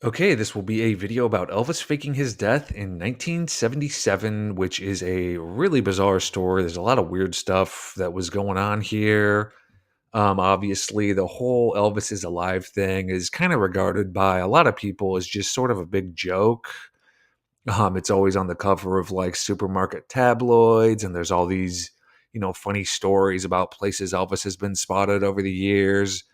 Okay, this will be a video about Elvis faking his death in 1977, which is a really bizarre story. There's a lot of weird stuff that was going on here. Obviously, the whole Elvis is alive thing is kind of regarded by a lot of people as just sort of a big joke. It's always on the cover of like supermarket tabloids, and there's all these, funny stories about places Elvis has been spotted over the years.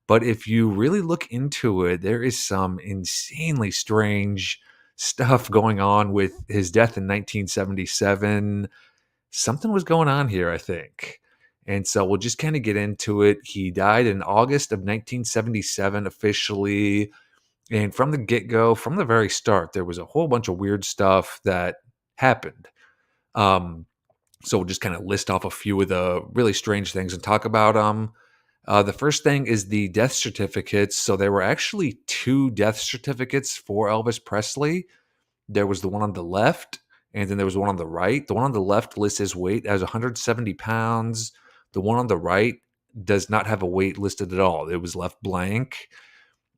But if you really look into it, there is some insanely strange stuff going on with his death in 1977. Something was going on here, I think. And so we'll just kind of get into it. He died in August of 1977 officially. And from the get go, from the very start, there was a whole bunch of weird stuff that happened. Um, so we'll just kind of list off a few of the really strange things and talk about them. The first thing is the death certificates. So there were actually two death certificates for Elvis Presley. There was the one on the left, and then there was one on the right. The one on the left lists his weight as 170 pounds. The one on the right does not have a weight listed at all. It was left blank.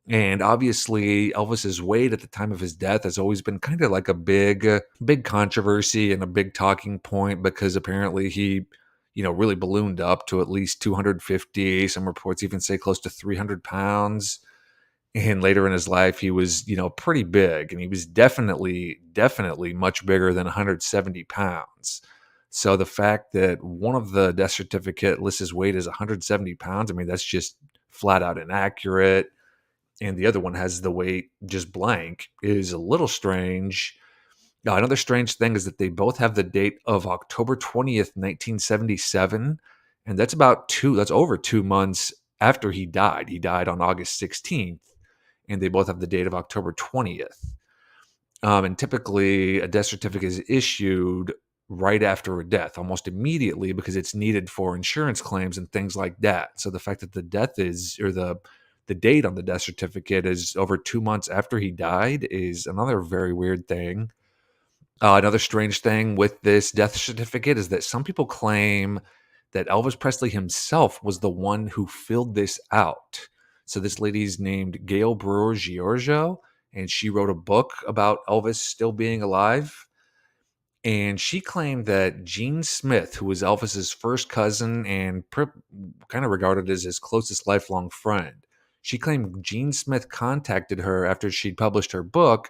And obviously, Elvis's weight at the time of his death has always been kind of like a big controversy and a big talking point because apparently he, really ballooned up to at least 250. Some reports even say close to 300 pounds. And later in his life, he was, pretty big, and he was definitely much bigger than 170 pounds. So the fact that one of the death certificate lists his weight as 170 pounds, I mean, that's just flat out inaccurate, and the other one has the weight just blank is a little strange. Another strange thing is that they both have the date of October 20th, 1977, and that's over 2 months after he died. He died on August 16th, and they both have the date of October 20th. And typically, a death certificate is issued right after a death, almost immediately, because it's needed for insurance claims and things like that. So the fact that the death is, or the date on the death certificate is over 2 months after he died is another very weird thing. Another strange thing with this death certificate is that some people claim that Elvis Presley himself was the one who filled this out. So this lady's named Gail Brewer Giorgio, and she wrote a book about Elvis still being alive. And she claimed that Gene Smith, who was Elvis's first cousin and kind of regarded as his closest lifelong friend, she claimed Gene Smith contacted her after she'd published her book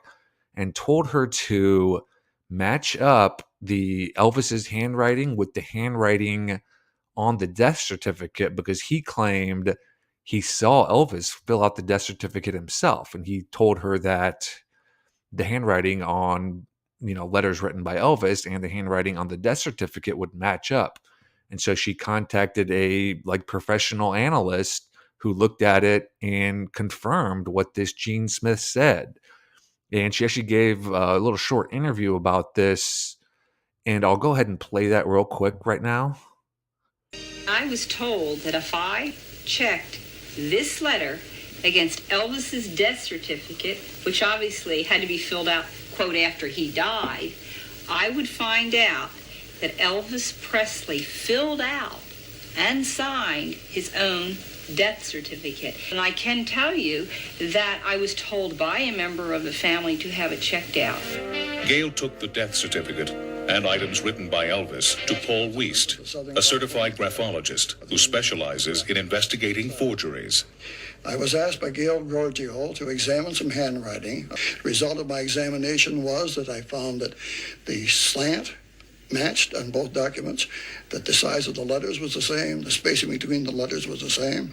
and told her to match up the Elvis's handwriting with the handwriting on the death certificate because he claimed he saw Elvis fill out the death certificate himself, and he told her that the handwriting on letters written by Elvis and the handwriting on the death certificate would match up. And so she contacted a professional analyst who looked at it and confirmed what this Gene Smith said. And she actually gave a little short interview about this, and I'll go ahead and play that real quick right now. I was told that if I checked this letter against Elvis's death certificate, which obviously had to be filled out, quote, after he died, I would find out that Elvis Presley filled out and signed his own death certificate. And I can tell you that I was told by a member of the family to have it checked out. Gail took the death certificate and items written by Elvis to Paul Wiest, a certified graphologist who specializes in investigating forgeries. I was asked by Gail Giorgio to examine some handwriting. The result of my examination was that I found that the slant matched on both documents, that the size of the letters was the same, the spacing between the letters was the same,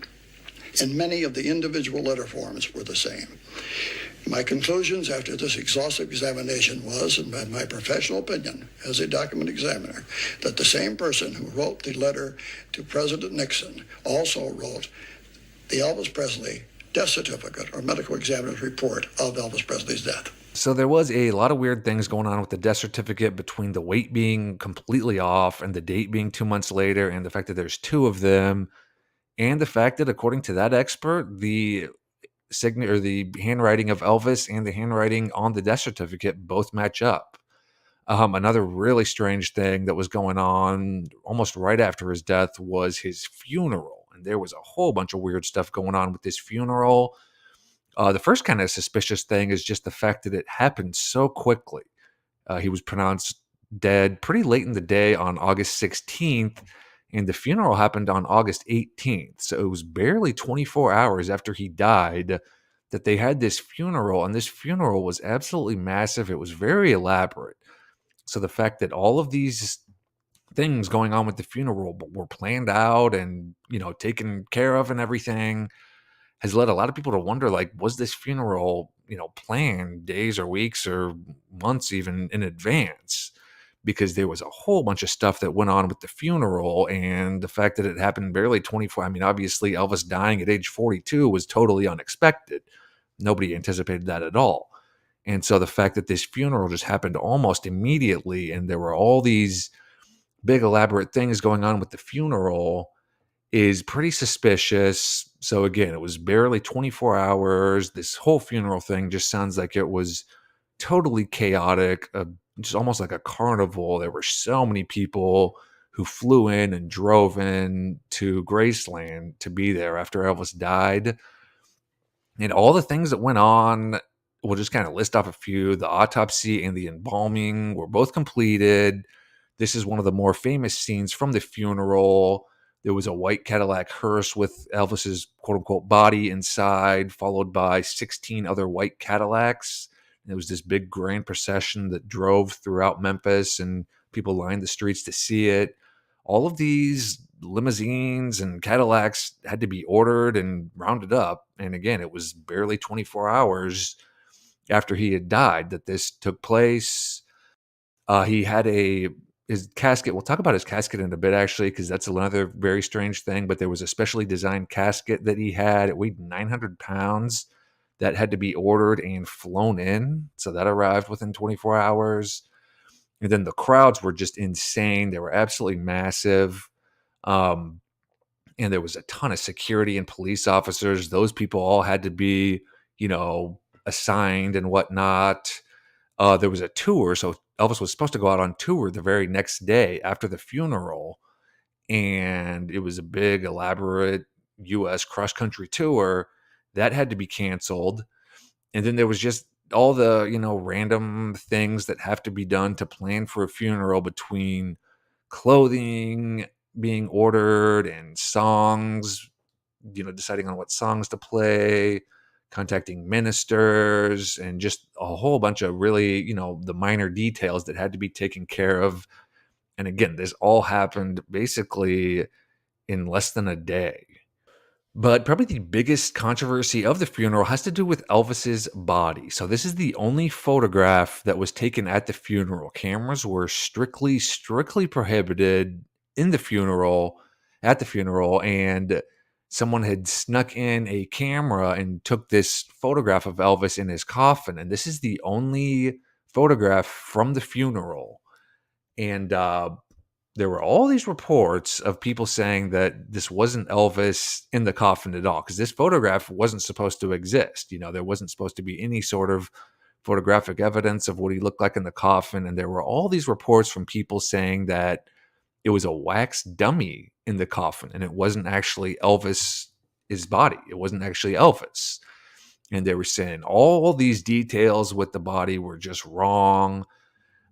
and many of the individual letter forms were the same. My conclusions after this exhaustive examination was, in my professional opinion as a document examiner, that the same person who wrote the letter to President Nixon also wrote the Elvis Presley death certificate or medical examiner's report of Elvis Presley's death. So there was a lot of weird things going on with the death certificate between the weight being completely off and the date being 2 months later, and the fact that there's two of them, and the fact that according to that expert, the signature or the handwriting of Elvis and the handwriting on the death certificate both match up. Another really strange thing that was going on almost right after his death was his funeral. And there was a whole bunch of weird stuff going on with this funeral. The first kind of suspicious thing is just the fact that it happened so quickly. He was pronounced dead pretty late in the day on August 16th, and the funeral happened on August 18th. So it was barely 24 hours after he died that they had this funeral, and this funeral was absolutely massive. It was very elaborate. So the fact that all of these things going on with the funeral were planned out and, taken care of and everything has led a lot of people to wonder, like, was this funeral, planned days or weeks or months even in advance? Because there was a whole bunch of stuff that went on with the funeral, and the fact that it happened barely 24. I mean, obviously, Elvis dying at age 42 was totally unexpected. Nobody anticipated that at all. And so the fact that this funeral just happened almost immediately, and there were all these big elaborate things going on with the funeral is pretty suspicious. So again, it was barely 24 hours. This whole funeral thing just sounds like it was totally chaotic, just almost like a carnival. There were so many people who flew in and drove in to Graceland to be there after Elvis died. And all the things that went on, we'll just kind of list off a few. The autopsy and the embalming were both completed. This is one of the more famous scenes from the funeral. There was a white Cadillac hearse with Elvis's quote unquote body inside, followed by 16 other white Cadillacs. It was this big grand procession that drove throughout Memphis, and people lined the streets to see it. All of these limousines and Cadillacs had to be ordered and rounded up. And again, it was barely 24 hours after he had died that this took place. He had his casket. We'll talk about his casket in a bit, actually, because that's another very strange thing. But there was a specially designed casket that he had. It weighed 900 pounds that had to be ordered and flown in. So that arrived within 24 hours. And then the crowds were just insane. They were absolutely massive. Um, and there was a ton of security and police officers. Those people all had to be, assigned and whatnot. There was a tour. So Elvis was supposed to go out on tour the very next day after the funeral. And it was a big, elaborate U.S. cross-country tour that had to be canceled. And then there was just all the, random things that have to be done to plan for a funeral, between clothing being ordered and songs, deciding on what songs to play, contacting ministers, and just a whole bunch of really, the minor details that had to be taken care of. And again, this all happened basically in less than a day. But probably the biggest controversy of the funeral has to do with Elvis's body. So this is the only photograph that was taken at the funeral. Cameras were strictly prohibited in the funeral, at the funeral, and someone had snuck in a camera and took this photograph of Elvis in his coffin. And this is the only photograph from the funeral. And there were all these reports of people saying that this wasn't Elvis in the coffin at all, because this photograph wasn't supposed to exist. There wasn't supposed to be any sort of photographic evidence of what he looked like in the coffin. And there were all these reports from people saying that it was a wax dummy in the coffin, and it wasn't actually Elvis, his body. It wasn't actually Elvis. And they were saying all these details with the body were just wrong.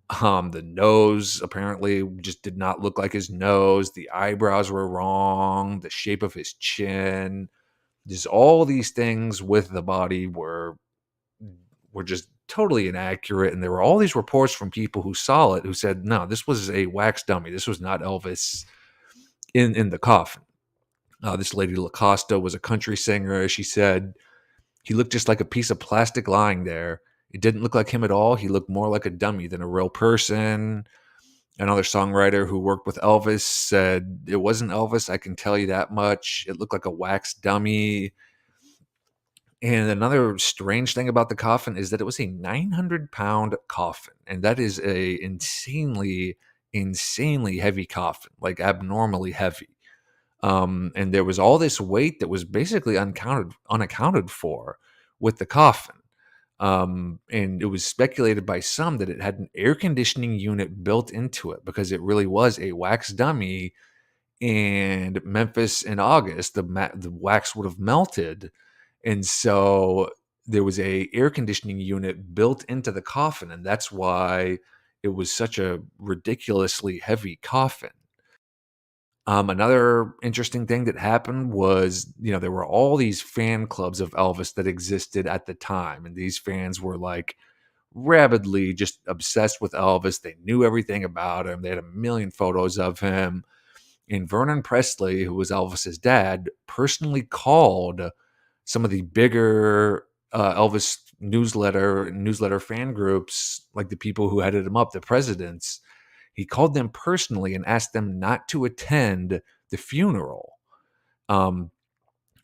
The nose apparently just did not look like his nose. The eyebrows were wrong. The shape of his chin. Just all these things with the body were just totally inaccurate. And there were all these reports from people who saw it who said, no, this was a wax dummy. This was not Elvis in the coffin. This lady LaCosta was a country singer. She said he looked just like a piece of plastic lying there. It didn't look like him at all. He looked more like a dummy than a real person. Another songwriter who worked with Elvis said, it wasn't Elvis, I can tell you that much. It looked like a wax dummy. And another strange thing about the coffin is that it was a 900-pound coffin. And that is a insanely heavy coffin, like abnormally heavy. And there was all this weight that was basically unaccounted for with the coffin. And it was speculated by some that it had an air conditioning unit built into it, because it really was a wax dummy. And Memphis in August, the wax would have melted. And so there was a air conditioning unit built into the coffin, and that's why it was such a ridiculously heavy coffin. Another interesting thing that happened was, there were all these fan clubs of Elvis that existed at the time, and these fans were like rabidly just obsessed with Elvis. They knew everything about him. They had a million photos of him. And Vernon Presley, who was Elvis's dad, personally called some of the bigger Elvis newsletter fan groups, like the people who headed him up, the presidents. He called them personally and asked them not to attend the funeral. Um,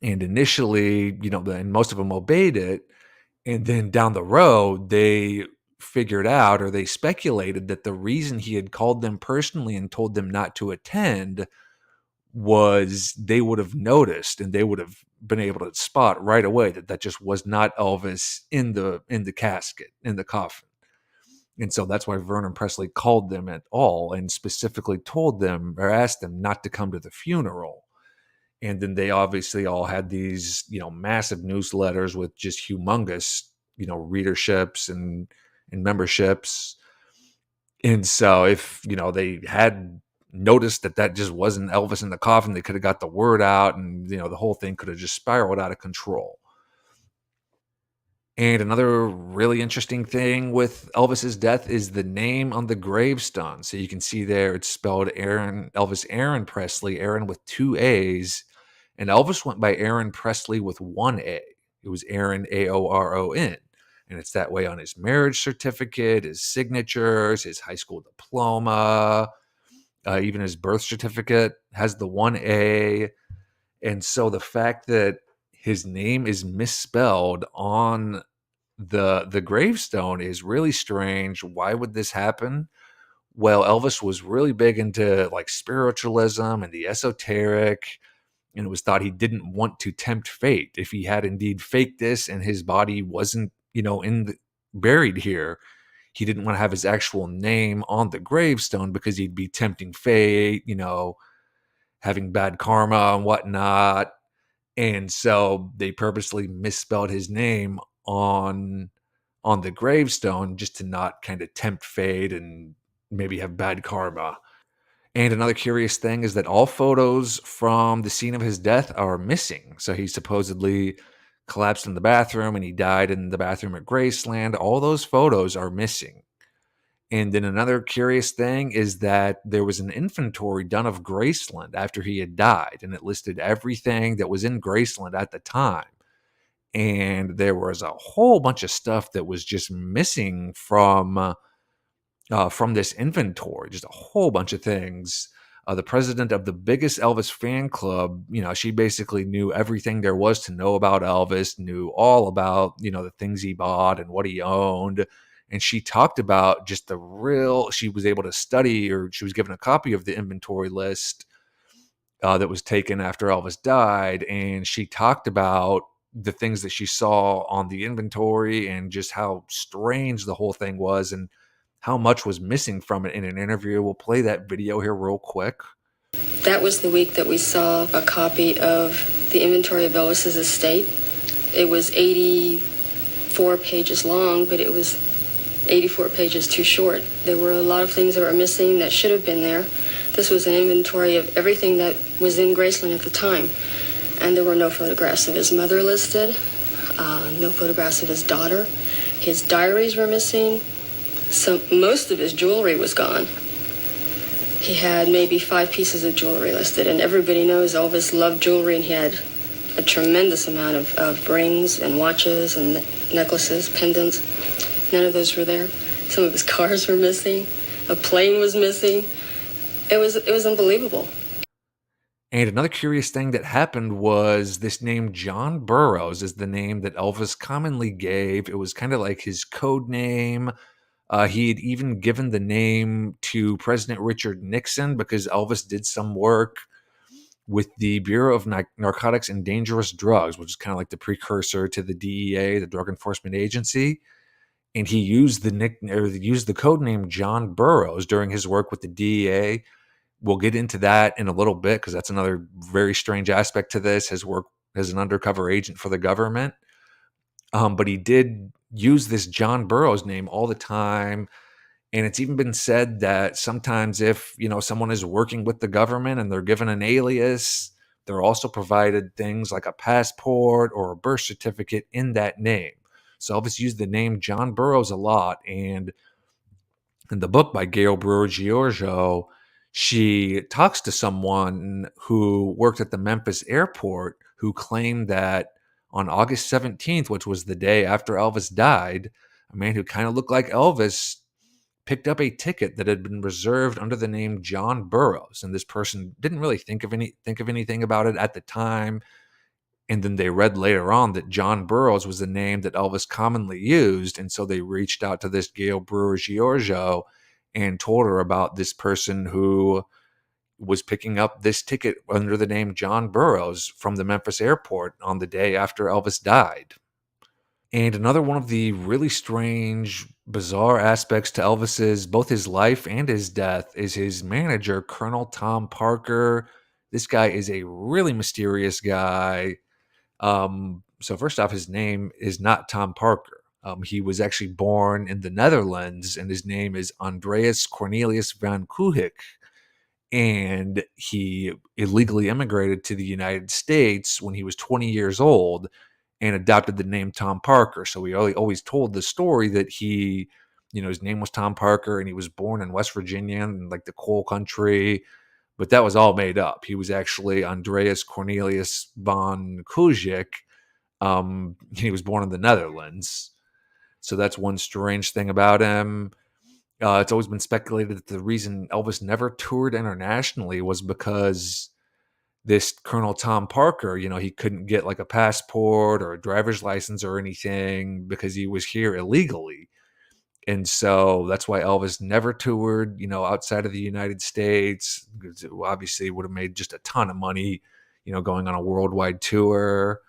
and initially, and most of them obeyed it. And then down the road, they figured out, or they speculated, that the reason he had called them personally and told them not to attend was they would have noticed, and they would have been able to spot right away that that just was not Elvis in the casket, in the coffin. And so that's why Vernon Presley called them at all and specifically told them, or asked them, not to come to the funeral. And then they obviously all had these, massive newsletters with just humongous, readerships and memberships. And so if, they had noticed that that just wasn't Elvis in the coffin, they could have got the word out, and, the whole thing could have just spiraled out of control. And another really interesting thing with Elvis's death is the name on the gravestone. So you can see there it's spelled Elvis Aaron Presley, Aaron with two A's. And Elvis went by Aaron Presley with one A. It was Aaron, Aoron. And it's that way on his marriage certificate, his signatures, his high school diploma, even his birth certificate has the one A. And so the fact that his name is misspelled on the gravestone is really strange. Why would this happen? Well, Elvis was really big into like spiritualism and the esoteric, and it was thought he didn't want to tempt fate. If he had indeed faked this and his body wasn't, buried here, he didn't want to have his actual name on the gravestone because he'd be tempting fate, having bad karma and whatnot. And so they purposely misspelled his name on the gravestone just to not kind of tempt fate and maybe have bad karma. And another curious thing is that all photos from the scene of his death are missing. So he supposedly collapsed in the bathroom and he died in the bathroom at Graceland. All those photos are missing. And then another curious thing is that there was an inventory done of Graceland after he had died, and it listed everything that was in Graceland at the time. And there was a whole bunch of stuff that was just missing from this inventory, just a whole bunch of things. The president of the biggest Elvis fan club, she basically knew everything there was to know about Elvis, knew all about, the things he bought and what he owned. And she talked about just she was able to study, or she was given a copy of the inventory list that was taken after Elvis died. And she talked about the things that she saw on the inventory and just how strange the whole thing was and how much was missing from it in an interview. We'll play that video here real quick. That was the week that we saw a copy of the inventory of Elvis's estate. It was 84 pages long, but it was 84 pages too short. There were a lot of things that were missing that should have been there. This was an inventory of everything that was in Graceland at the time. And there were no photographs of his mother listed, no photographs of his daughter. His diaries were missing. Most of his jewelry was gone. He had maybe 5 pieces of jewelry listed, and everybody knows Elvis loved jewelry, and he had a tremendous amount of rings and watches and necklaces, pendants. None of those were there. Some of his cars were missing. A plane was missing. It was unbelievable. And another curious thing that happened was this name John Burroughs is the name that Elvis commonly gave. It was kind of like his code name. He had even given the name to President Richard Nixon because Elvis did some work with the Bureau of Narcotics and Dangerous Drugs, which is kind of like the precursor to the DEA, the Drug Enforcement Agency. And he used the code name John Burroughs during his work with the DEA. We'll get into that in a little bit because that's another very strange aspect to this, his work as an undercover agent for the government. But he did use this John Burroughs name all the time. And it's even been said that sometimes if, someone is working with the government and they're given an alias, they're also provided things like a passport or a birth certificate in that name. So Elvis used the name John Burroughs a lot. And in the book by Gail Brewer Giorgio, she talks to someone who worked at the Memphis airport who claimed that on August 17th, which was the day after Elvis died, a man who kind of looked like Elvis picked up a ticket that had been reserved under the name John Burroughs, and this person didn't really think of anything about it at the time. And then they read later on that John Burroughs was the name that Elvis commonly used, and so they reached out to this Gail Brewer Giorgio and told her about this person who was picking up this ticket under the name John Burroughs from the Memphis airport on the day after Elvis died. And another one of the really strange, bizarre aspects to Elvis's both his life and his death is his manager, Colonel Tom Parker. This guy is a really mysterious guy. So first off, his name is not Tom Parker. He was actually born in the Netherlands, and his name is Andreas Cornelius van Kuhik. And he illegally immigrated to the United States when he was 20 years old and adopted the name Tom Parker. So we always told the story that he, his name was Tom Parker and he was born in West Virginia in like the coal country, but that was all made up. He was actually Andreas Cornelius von Kujic. He was born in the Netherlands. So that's one strange thing about him. It's always been speculated that the reason Elvis never toured internationally was because this Colonel Tom Parker, he couldn't get like a passport or a driver's license or anything because he was here illegally. And so that's why Elvis never toured, outside of the United States. Because it obviously would have made just a ton of money, going on a worldwide tour.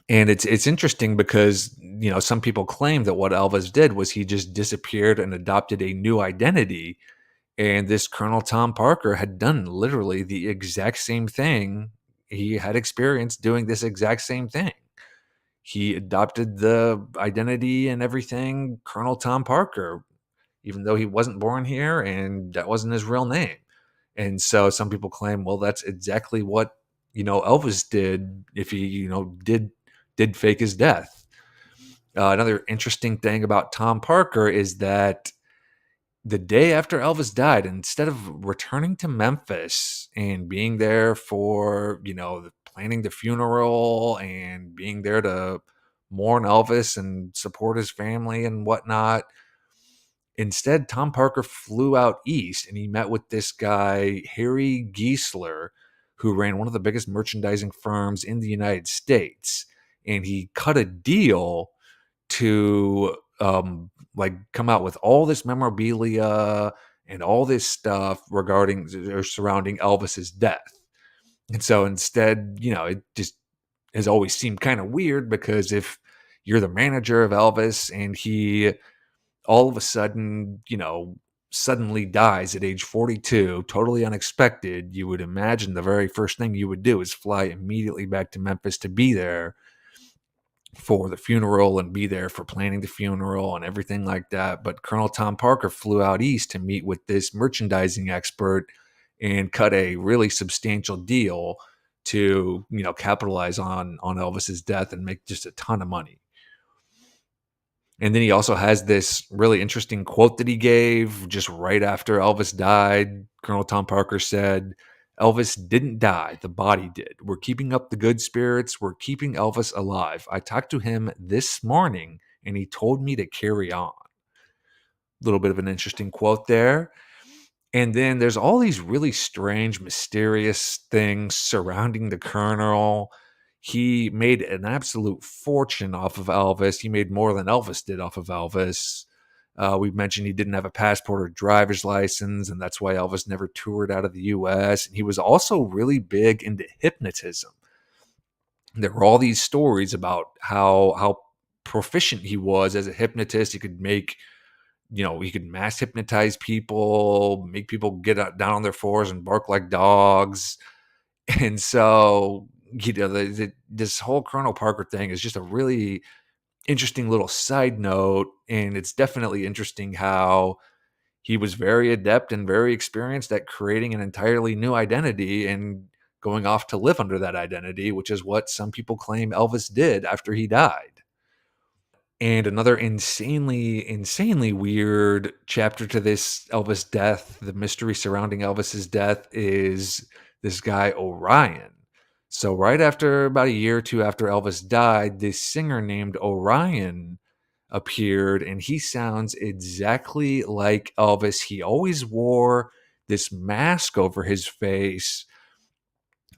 And it's interesting because, some people claim that what Elvis did was he just disappeared and adopted a new identity. And this Colonel Tom Parker had done literally the exact same thing. He had experience doing this exact same thing. He adopted the identity and everything, Colonel Tom Parker, even though he wasn't born here and that wasn't his real name. And so some people claim, well, that's exactly what, Elvis did if he, did fake his death. Another interesting thing about Tom Parker is that the day after Elvis died, instead of returning to Memphis and being there for, planning the funeral and being there to mourn Elvis and support his family and whatnot, instead, Tom Parker flew out east and he met with this guy, Harry Giesler, who ran one of the biggest merchandising firms in the United States. And he cut a deal to come out with all this memorabilia and all this stuff regarding or surrounding Elvis's death. And so instead, it just has always seemed kind of weird because if you're the manager of Elvis and he all of a sudden, suddenly dies at age 42, totally unexpected, you would imagine the very first thing you would do is fly immediately back to Memphis to be there for the funeral and be there for planning the funeral and everything like that. But Colonel Tom Parker flew out east to meet with this merchandising expert and cut a really substantial deal to, capitalize on Elvis's death and make just a ton of money. And then he also has this really interesting quote that he gave just right after Elvis died. Colonel Tom Parker said, "Elvis didn't die, the body did. We're keeping up the good spirits. We're keeping Elvis alive. I talked to him this morning and he told me to carry on." A little bit of an interesting quote there. And then there's all these really strange, mysterious things surrounding the Colonel. He made an absolute fortune off of Elvis. He made more than Elvis did off of Elvis. We've mentioned he didn't have a passport or driver's license, and that's why Elvis never toured out of the U.S. And he was also really big into hypnotism. There were all these stories about how proficient he was as a hypnotist. He could make, he could mass hypnotize people, make people get down on their floors and bark like dogs. And so this whole Colonel Parker thing is just a really interesting little side note, and it's definitely interesting how he was very adept and very experienced at creating an entirely new identity and going off to live under that identity, which is what some people claim Elvis did after he died. And another insanely weird chapter to this Elvis death, the mystery surrounding Elvis's death, is this guy Orion. So right after about a year or two after Elvis died, this singer named Orion appeared, and he sounds exactly like Elvis. He always wore this mask over his face,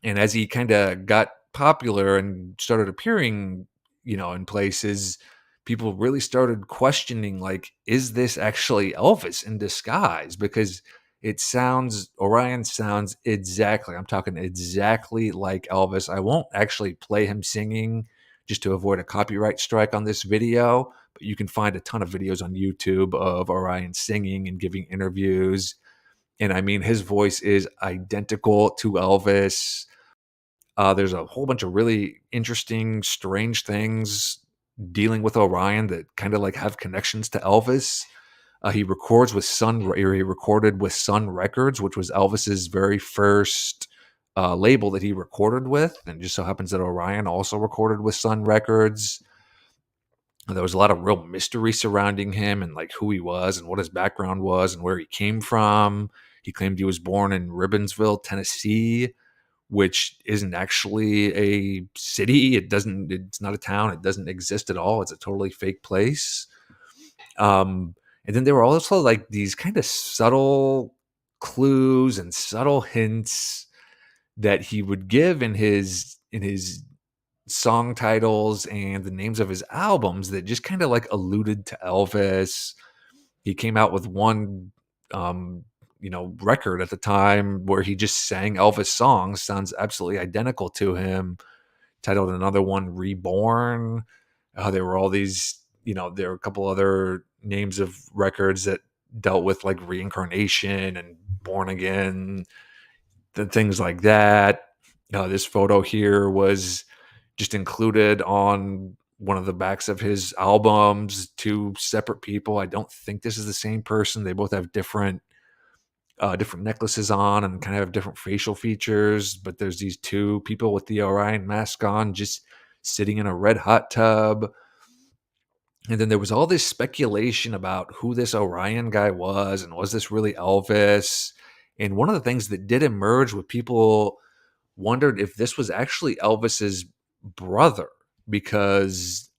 and as he kind of got popular and started appearing, in places, people really started questioning, like, is this actually Elvis in disguise? Because Orion sounds exactly, I'm talking exactly like Elvis. I won't actually play him singing just to avoid a copyright strike on this video, but you can find a ton of videos on YouTube of Orion singing and giving interviews. And I mean, his voice is identical to Elvis. There's a whole bunch of really interesting, strange things dealing with Orion that kind of like have connections to Elvis. He recorded with Sun Records, which was Elvis's very first label that he recorded with, and it just so happens that Orion also recorded with Sun Records. There was a lot of real mystery surrounding him and like who he was and what his background was and where he came from. He claimed he was born in Ribbonsville, Tennessee, which isn't actually a city. It's not a town. It doesn't exist at all. It's a totally fake place. And then there were also like these kind of subtle clues and subtle hints that he would give in his song titles and the names of his albums that just kind of like alluded to Elvis. He came out with one record at the time where he just sang Elvis songs, sounds absolutely identical to him, titled another one Reborn. There were all these, there were a couple other names of records that dealt with like reincarnation and born again, things like that. This photo here was just included on one of the backs of his albums, two separate people. I don't think this is the same person. They both have different necklaces on and kind of have different facial features, but there's these two people with the Orion mask on just sitting in a red hot tub. And then there was all this speculation about who this Orion guy was and was this really Elvis? And one of the things that did emerge with people wondered if this was actually Elvis's brother, because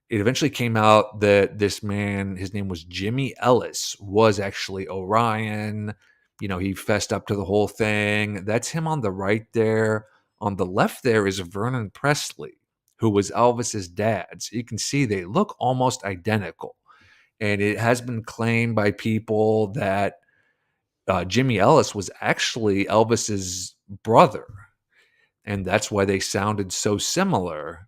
it eventually came out that this man, his name was Jimmy Ellis, was actually Orion. He fessed up to the whole thing. That's him on the right there. On the left there is Vernon Presley, who was Elvis's dad. So you can see they look almost identical. And it has been claimed by people that Jimmy Ellis was actually Elvis's brother. And that's why they sounded so similar.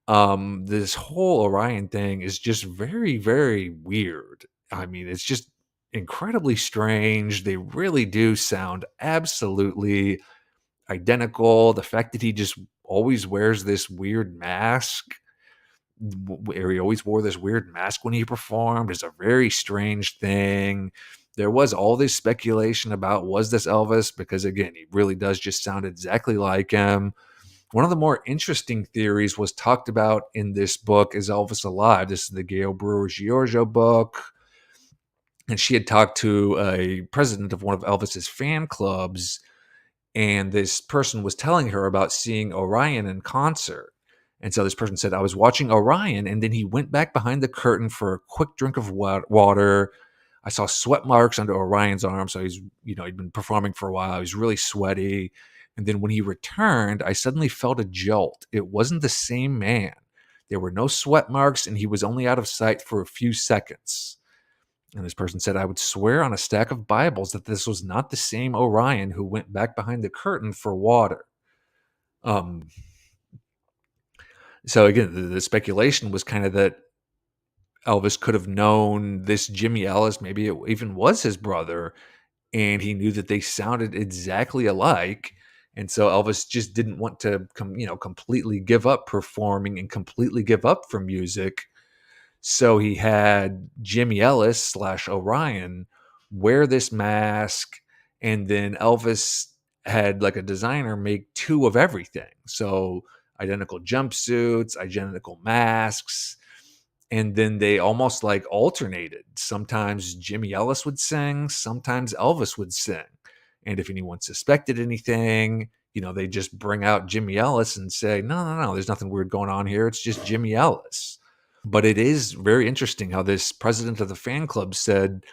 This whole Orion thing is just very, very weird. I mean, it's just incredibly strange. They really do sound absolutely identical. The fact that he just always wears this weird mask, or he always wore this weird mask when he performed, is a very strange thing. There was all this speculation about, was this Elvis? Because again, he really does just sound exactly like him. One of the more interesting theories was talked about in this book, Is Elvis Alive? This is the Gail Brewer Giorgio book. And she had talked to a president of one of Elvis's fan clubs, and this person was telling her about seeing Orion in concert. And so this person said, I was watching Orion, and then he went back behind the curtain for a quick drink of water. I saw sweat marks under Orion's arm. So he'd been performing for a while. He was really sweaty. And then when he returned, I suddenly felt a jolt. It wasn't the same man. There were no sweat marks, and he was only out of sight for a few seconds. And this person said, I would swear on a stack of Bibles that this was not the same Orion who went back behind the curtain for water. So again, the speculation was kind of that Elvis could have known this Jimmy Ellis. Maybe it even was his brother, and he knew that they sounded exactly alike. And so Elvis just didn't want to completely give up performing and completely give up from music. So he had Jimmy Ellis slash Orion wear this mask, and then Elvis had like a designer make two of everything. So identical jumpsuits, identical masks, and then they almost like alternated. Sometimes Jimmy Ellis would sing, sometimes Elvis would sing. And if anyone suspected anything, they just bring out Jimmy Ellis and say, no, no, no, there's nothing weird going on here. It's just Jimmy Ellis. But it is very interesting how this president of the fan club said,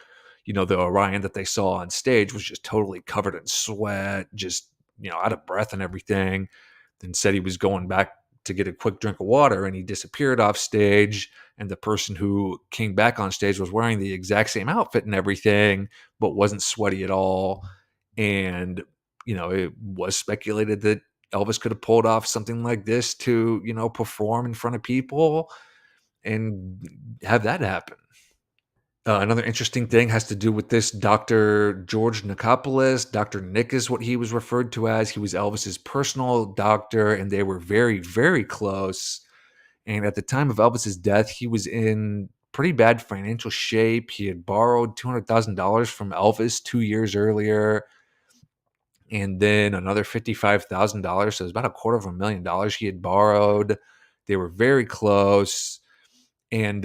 the Orion that they saw on stage was just totally covered in sweat, just, out of breath and everything. Then said he was going back to get a quick drink of water and he disappeared off stage. And the person who came back on stage was wearing the exact same outfit and everything, but wasn't sweaty at all. And, it was speculated that Elvis could have pulled off something like this to, perform in front of people and have that happen. Another interesting thing has to do with this Dr. George Nicopolis. Dr. Nick is what he was referred to as. He was Elvis's personal doctor, and they were very, very close. And at the time of Elvis's death, he was in pretty bad financial shape. He had borrowed $200,000 from Elvis 2 years earlier, and then another $55,000. So it was about $250,000 he had borrowed. They were very close. And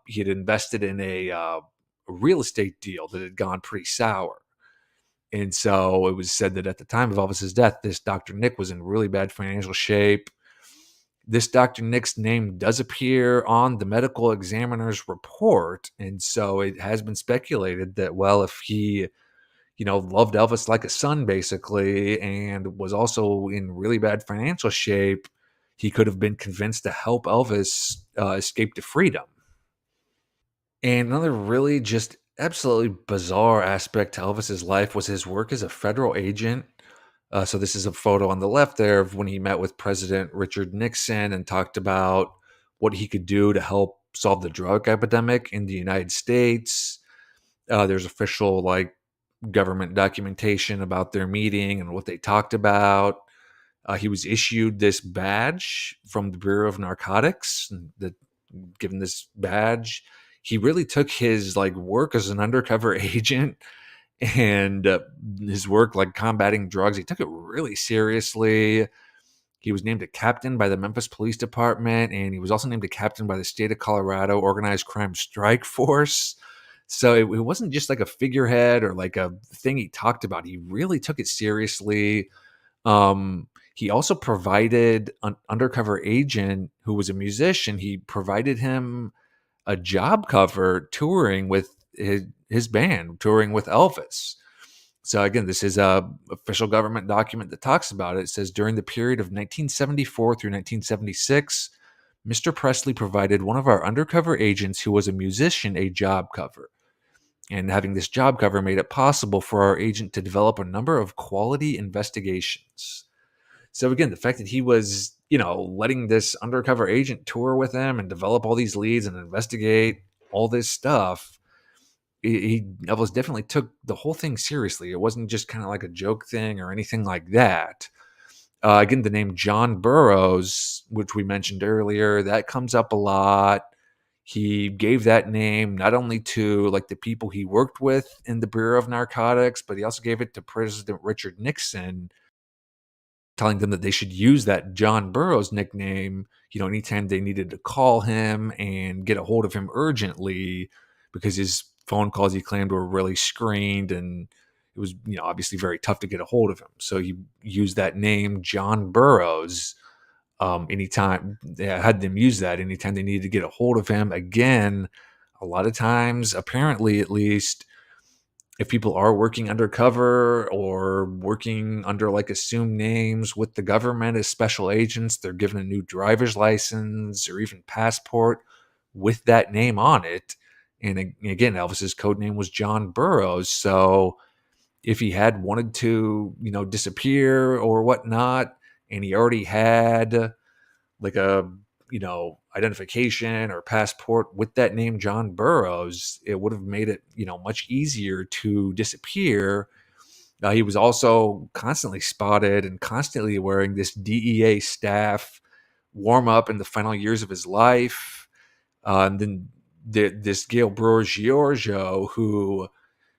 he had invested in a real estate deal that had gone pretty sour. And so it was said that at the time of Elvis's death, this Dr. Nick was in really bad financial shape. This Dr. Nick's name does appear on the medical examiner's report. And so it has been speculated that, well, if he, loved Elvis like a son, basically, and was also in really bad financial shape, he could have been convinced to help Elvis escape to freedom. And another really just absolutely bizarre aspect to Elvis's life was his work as a federal agent. So this is a photo on the left there of when he met with President Richard Nixon and talked about what he could do to help solve the drug epidemic in the United States. There's official government documentation about their meeting and what they talked about. He was issued this badge from the Bureau of Narcotics. That given this badge, he really took his work as an undercover agent and his work combating drugs. He took it really seriously. He was named a captain by the Memphis Police Department, and he was also named a captain by the state of Colorado Organized Crime Strike Force. So it wasn't just a figurehead or a thing he talked about. He really took it seriously. He also provided an undercover agent who was a musician. He provided him a job cover touring with his band, touring with Elvis. So again, this is a official government document that talks about it. It says during the period of 1974 through 1976, Mr. Presley provided one of our undercover agents who was a musician a job cover. And having this job cover made it possible for our agent to develop a number of quality investigations. So again, the fact that he was, letting this undercover agent tour with him and develop all these leads and investigate all this stuff, Elvis definitely took the whole thing seriously. It wasn't just kind of like a joke thing or anything like that. Again, the name John Burroughs, which we mentioned earlier, that comes up a lot. He gave that name not only to the people he worked with in the Bureau of Narcotics, but he also gave it to President Richard Nixon, telling them that they should use that John Burroughs nickname, anytime they needed to call him and get a hold of him urgently, because his phone calls, he claimed, were really screened and it was, obviously very tough to get a hold of him. So he used that name, John Burroughs, anytime they had them use that anytime they needed to get a hold of him. Again, a lot of times, apparently at least, if people are working undercover or working under assumed names with the government as special agents, they're given a new driver's license or even passport with that name on it. And again, Elvis's code name was John Burroughs. So if he had wanted to, disappear or whatnot, and he already had a, identification or passport with that name, John Burroughs, it would have made it, much easier to disappear. He was also constantly spotted and constantly wearing this DEA staff warm up in the final years of his life. And then this Gail Brewer Giorgio, who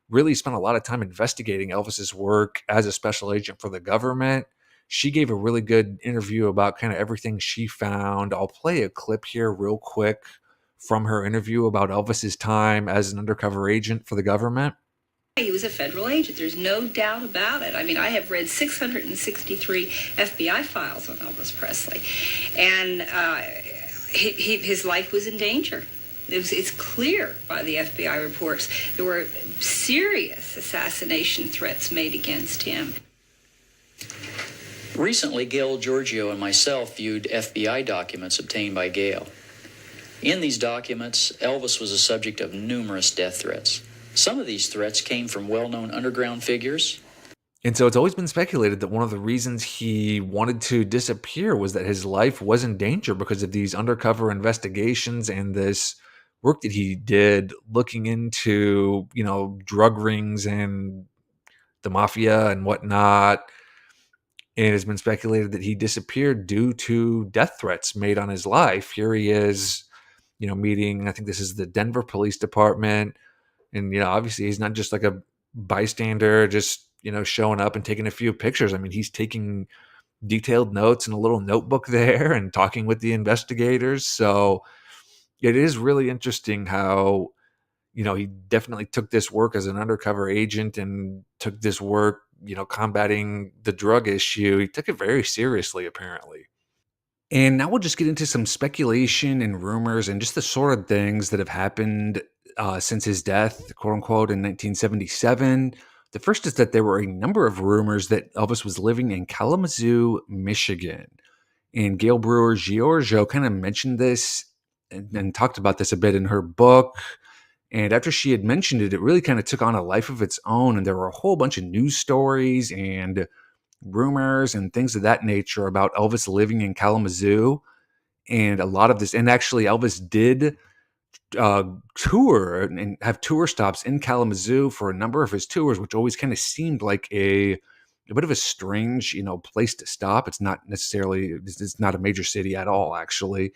really spent a lot of time investigating Elvis's work as a special agent for the government. She gave a really good interview about kind of everything she found. I'll play a clip here real quick from her interview about Elvis's time as an undercover agent for the government. He was a federal agent. There's no doubt about it. I mean, I have read 663 FBI files on Elvis Presley, and his life was in danger. It's clear by the FBI reports. There were serious assassination threats made against him. Recently, Gail Giorgio and myself viewed FBI documents obtained by Gail. In these documents, Elvis was the subject of numerous death threats. Some of these threats came from well-known underground figures. And so it's always been speculated that one of the reasons he wanted to disappear was that his life was in danger because of these undercover investigations and this work that he did looking into, drug rings and the mafia and whatnot. And it has been speculated that he disappeared due to death threats made on his life. Here he is, meeting, I think this is the Denver Police Department. And, obviously he's not just like a bystander, just, showing up and taking a few pictures. I mean, he's taking detailed notes in a little notebook there and talking with the investigators. So it is really interesting how, he definitely took this work as an undercover agent and took this work, combating the drug issue. He took it very seriously, apparently. And now we'll just get into some speculation and rumors and just the sort of things that have happened since his death, quote unquote, in 1977. The first is that there were a number of rumors that Elvis was living in Kalamazoo, Michigan. And Gail Brewer Giorgio kind of mentioned this and talked about this a bit in her book. And after she had mentioned it, it really kind of took on a life of its own. And there were a whole bunch of news stories and rumors and things of that nature about Elvis living in Kalamazoo. And a lot of this, and actually Elvis did tour and have tour stops in Kalamazoo for a number of his tours, which always kind of seemed like a bit of a strange, place to stop. It's not necessarily, it's not a major city at all, actually.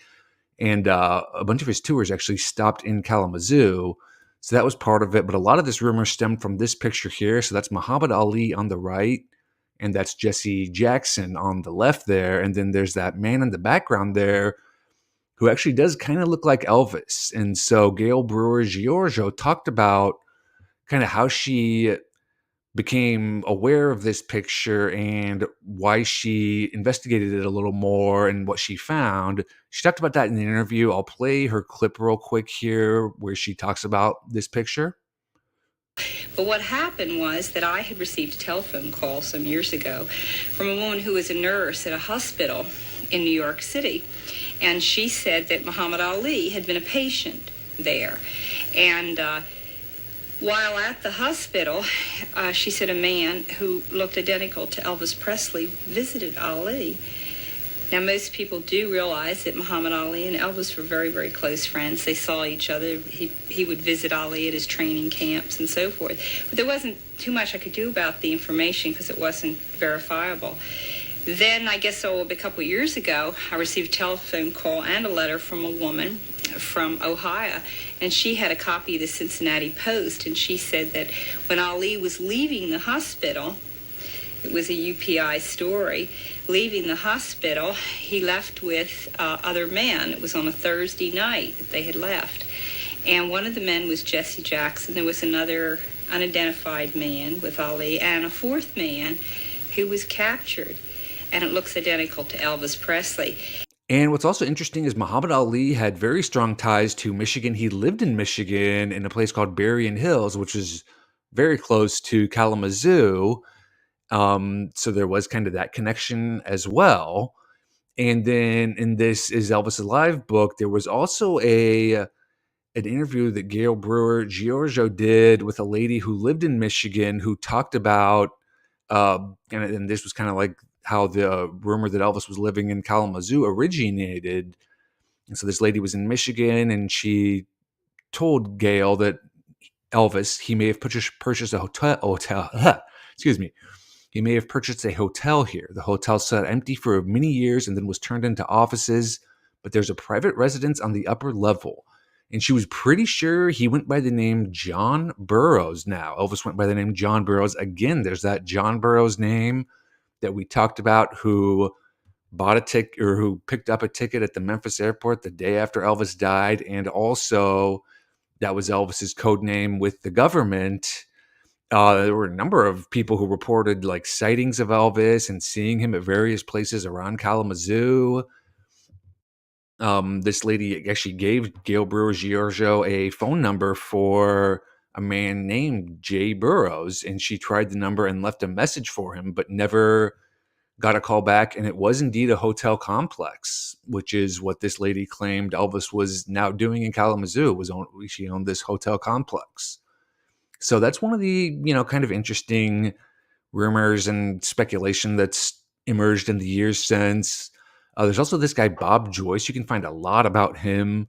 And a bunch of his tours actually stopped in Kalamazoo. So that was part of it. But a lot of this rumor stemmed from this picture here. So that's Muhammad Ali on the right, and that's Jesse Jackson on the left there. And then there's that man in the background there who actually does kind of look like Elvis. And so Gail Brewer Giorgio talked about kind of how she became aware of this picture and why she investigated it a little more and what she found. She talked about that in the interview. I'll play her clip real quick here where she talks about this picture. But what happened was that I had received a telephone call some years ago from a woman who was a nurse at a hospital in New York City. And she said that Muhammad Ali had been a patient there. And while at the hospital, she said a man who looked identical to Elvis Presley visited Ali. Now, most people do realize that Muhammad Ali and Elvis were very, very close friends. They saw each other. He would visit Ali at his training camps and so forth. But there wasn't too much I could do about the information because it wasn't verifiable. Then, I guess a couple of years ago, I received a telephone call and a letter from a woman from Ohio, and she had a copy of the Cincinnati Post, and she said that when Ali was leaving the hospital, it was a UPI story, leaving the hospital, he left with other men. It was on a Thursday night that they had left. And one of the men was Jesse Jackson. There was another unidentified man with Ali, and a fourth man who was captured. And it looks identical to Elvis Presley. And what's also interesting is Muhammad Ali had very strong ties to Michigan. He lived in Michigan in a place called Berrien Hills, which is very close to Kalamazoo. So there was kind of that connection as well. And then in this Is Elvis Alive book, there was also an interview that Gail Brewer Giorgio did with a lady who lived in Michigan who talked about, and this was kind of like how the rumor that Elvis was living in Kalamazoo originated. And so this lady was in Michigan, and she told Gail that Elvis, he may have purchased a excuse me. He may have purchased a hotel here. The hotel sat empty for many years and then was turned into offices, but there's a private residence on the upper level. And she was pretty sure he went by the name John Burroughs now. Elvis went by the name John Burroughs. Again, there's that John Burroughs name that we talked about who bought a ticket or who picked up a ticket at the Memphis airport the day after Elvis died. And also that was Elvis's code name with the government. There were a number of people who reported like sightings of Elvis and seeing him at various places around Kalamazoo. This lady actually gave Gail Brewer Giorgio a phone number for a man named Jay Burroughs, and she tried the number and left a message for him, but never got a call back. And it was indeed a hotel complex, which is what this lady claimed Elvis was now doing in Kalamazoo. She owned this hotel complex. So that's one of the, kind of interesting rumors and speculation that's emerged in the years since. There's also this guy, Bob Joyce. You can find a lot about him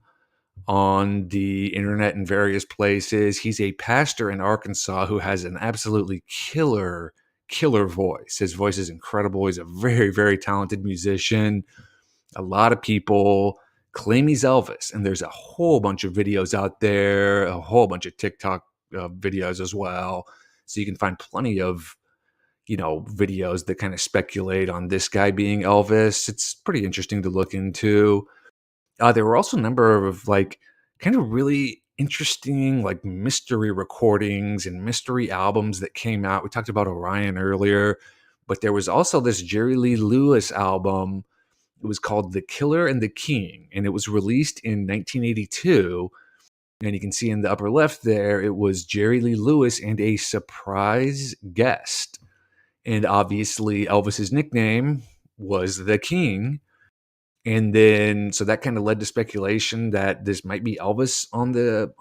on the internet in various places. He's a pastor in Arkansas who has an absolutely killer voice. His voice is incredible. He's a very, very talented musician. A lot of people claim he's Elvis, and there's a whole bunch of videos out there, a whole bunch of TikTok videos as well. So you can find plenty of, videos that kind of speculate on this guy being Elvis. It's pretty interesting to look into. There were also a number of kind of really interesting mystery recordings and mystery albums that came out. We talked about Orion earlier, but there was also this Jerry Lee Lewis album. It was called The Killer and the King, and it was released in 1982. And you can see in the upper left there, it was Jerry Lee Lewis and a surprise guest. And obviously Elvis's nickname was The King. And then, so that kind of led to speculation that this might be Elvis on the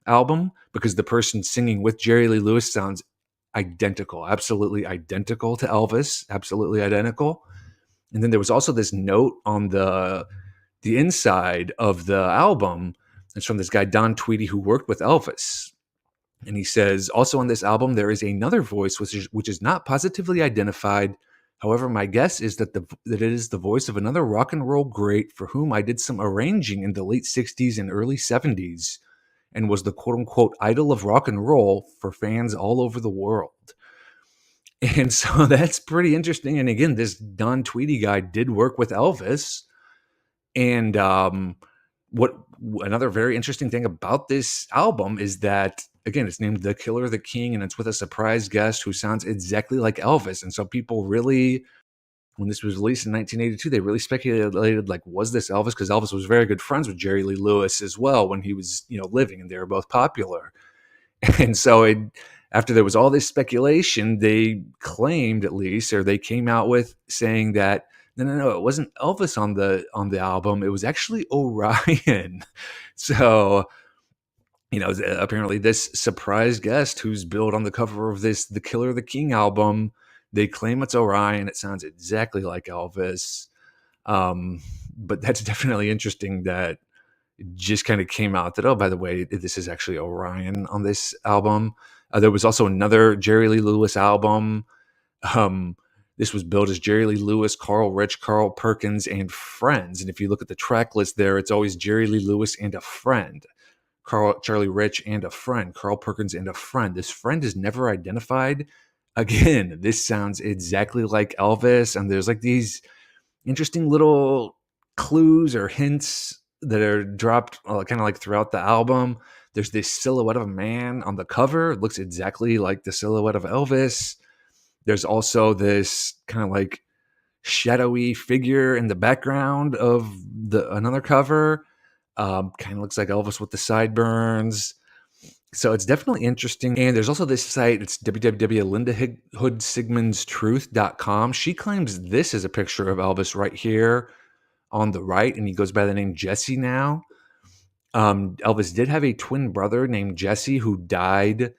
album, because the person singing with Jerry Lee Lewis sounds identical, absolutely identical to Elvis, absolutely identical. And then there was also this note on the inside of the album. It's from this guy, Don Tweedy, who worked with Elvis. And he says, also on this album, there is another voice which is not positively identified. However, my guess is that it is the voice of another rock and roll great for whom I did some arranging in the late 60s and early 70s and was the quote-unquote idol of rock and roll for fans all over the world. And so that's pretty interesting. And again, this Don Tweedy guy did work with Elvis. And what another very interesting thing about this album is that, again, it's named The Killer, the King, and it's with a surprise guest who sounds exactly like Elvis. And so people really, when this was released in 1982, they really speculated, was this Elvis? Because Elvis was very good friends with Jerry Lee Lewis as well when he was, living, and they were both popular. And so after there was all this speculation, they claimed, at least, or they came out with saying that, no, it wasn't Elvis on the album. It was actually Orion. So, apparently this surprise guest who's billed on the cover of this The Killer the King album, they claim it's Orion. It sounds exactly like Elvis. But that's definitely interesting that it just kind of came out that, oh, by the way, this is actually Orion on this album. There was also another Jerry Lee Lewis album. This was billed as Jerry Lee Lewis, Carl Rich, Carl Perkins, and Friends. And if you look at the track list there, it's always Jerry Lee Lewis and a friend. Charlie Rich and a friend. Carl Perkins and a friend. This friend is never identified. Again, this sounds exactly like Elvis. And there's these interesting little clues or hints that are dropped kind of throughout the album. There's this silhouette of a man on the cover. It looks exactly like the silhouette of Elvis. There's also this kind of shadowy figure in the background of another cover. Kind of looks like Elvis with the sideburns. So it's definitely interesting. And there's also this site. It's www.lindahoodsigmundstruth.com. She claims this is a picture of Elvis right here on the right, and he goes by the name Jesse now. Elvis did have a twin brother named Jesse who died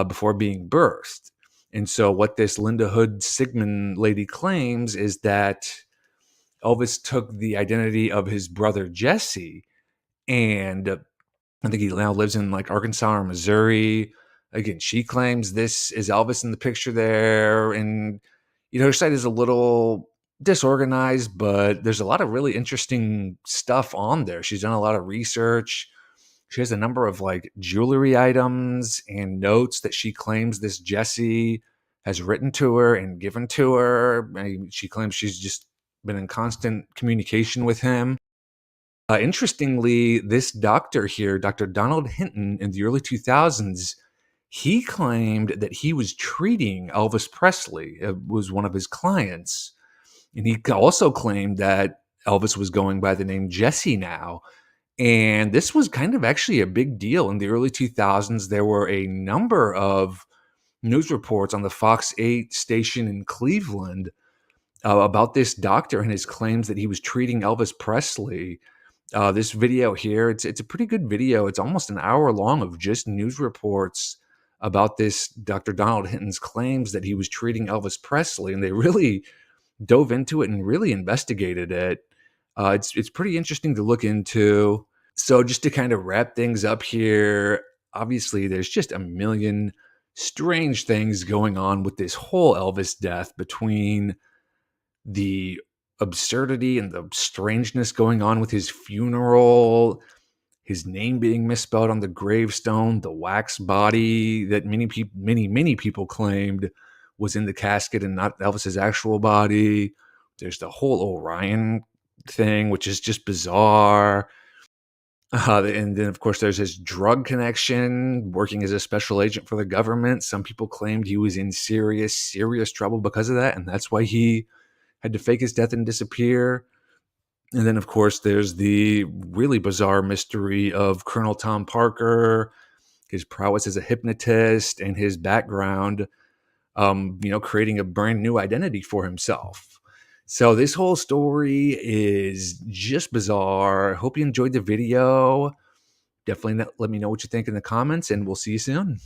before being birthed. And so what this Linda Hood Sigmund lady claims is that Elvis took the identity of his brother Jesse, and I think he now lives in Arkansas or Missouri. Again, she claims this is Elvis in the picture there, and her site is a little disorganized, but there's a lot of really interesting stuff on there. She's done a lot of research. She has a number of like jewelry items and notes that she claims this Jesse has written to her and given to her. She claims she's just been in constant communication with him. Interestingly, this doctor here, Dr. Donald Hinton, in the early 2000s, he claimed that he was treating Elvis Presley. It was one of his clients. And he also claimed that Elvis was going by the name Jesse now. And this was kind of actually a big deal in the early 2000s. There were a number of news reports on the Fox 8 station in Cleveland about this doctor and his claims that he was treating Elvis Presley. This video here, it's a pretty good video. It's almost an hour long of just news reports about this Dr. Donald Hinton's claims that he was treating Elvis Presley, and they really dove into it and really investigated it. It's pretty interesting to look into. So just to kind of wrap things up here, obviously there's just a million strange things going on with this whole Elvis death, between the absurdity and the strangeness going on with his funeral, his name being misspelled on the gravestone, the wax body that many people claimed was in the casket and not Elvis's actual body. There's the whole Orion thing, which is just bizarre. And then, of course, there's his drug connection, working as a special agent for the government. Some people claimed he was in serious trouble because of that, and that's why he had to fake his death and disappear. And then, of course, there's the really bizarre mystery of Colonel Tom Parker, his prowess as a hypnotist, and his background, creating a brand new identity for himself. So this whole story is just bizarre. Hope you enjoyed the video. Definitely let me know what you think in the comments, and we'll see you soon.